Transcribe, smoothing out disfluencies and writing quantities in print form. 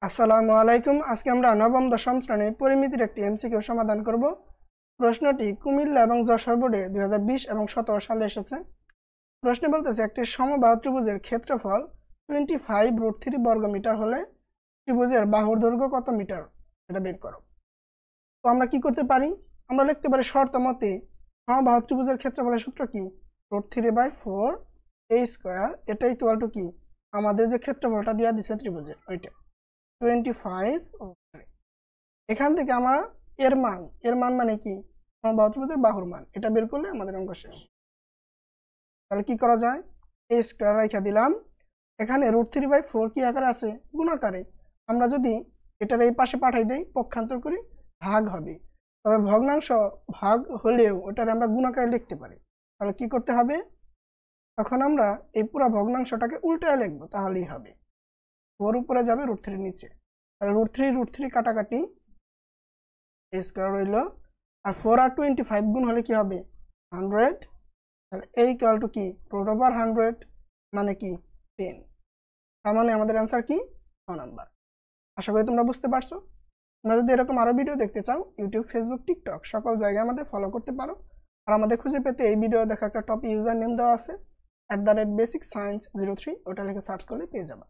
আসসালামু আলাইকুম। আজকে আমরা নবম দশম শ্রেণীর পরিমিতির একটি এমসিকিউ সমাধান করব। প্রশ্নটি কুমিল্লা এবং যশোর বোর্ডে 2020 এবং 17 সালে এসেছে। প্রশ্নে বলতেছে একটি সমবাহু ত্রিভুজের ক্ষেত্রফল 25√3 বর্গমিটার হলে ত্রিভুজের বাহুর দৈর্ঘ্য কত মিটার, এটা বের করো। তো আমরা কি করতে পারি? আমরা লিখতে পারি শর্ত মতে সমবাহু ত্রিভুজের ক্ষেত্রফলের সূত্র কি, √3/4 a স্কয়ার, এটা ইকুয়াল টু কি আমাদের যে ক্ষেত্রফলটা দেওয়া দিচ্ছে ত্রিভুজের ওইটা 25। এখান থেকে আমরা এর মান মানে কি সমবাহু ত্রিভুজের বাহুর মান, এটা বের করলে আমাদের অঙ্ক শেষ। তাহলে কি করা যায়, a স্কয়ার রেখে দিলাম, এখানে √3/4 কি আকারে আছে, গুণ আকারে। আমরা যদি এটার এই পাশে পাঠাই দেই পক্ষান্তর করি ভাগ হবে, তবে ভগ্নাংশ ভাগ হলেও ওটারে আমরা গুণ আকারে লিখতে পারি। তাহলে কি করতে হবে, তখন আমরা এই পুরো ভগ্নাংশটাকে উল্টায় লিখবো, তাহলেই হবে। 4 উপরে যাবে, √3 নিচে, তাহলে √3 কাটাকাটি, a স্কয়ার রইল, আর 4 আর 25 গুণ হলে কি হবে 100। তাহলে a ইকুয়াল টু কি √100 মানে কি 10। তার মানে আমাদের অ্যান্সার কি 6 নাম্বার। আশা করি তোমরা বুঝতে পারছো। তোমরা যদি এরকম আরো ভিডিও দেখতে চাও ইউটিউব, ফেসবুক, টিকটক সকল জায়গায় আমাদের ফলো করতে পারো। আর আমাদের খুঁজে পেতে এই ভিডিও দেখা একটা টপ ইউজার নেম দেওয়া আছে @basicscience03, ওটা লিখে সার্চ করলে পেয়ে যাবে।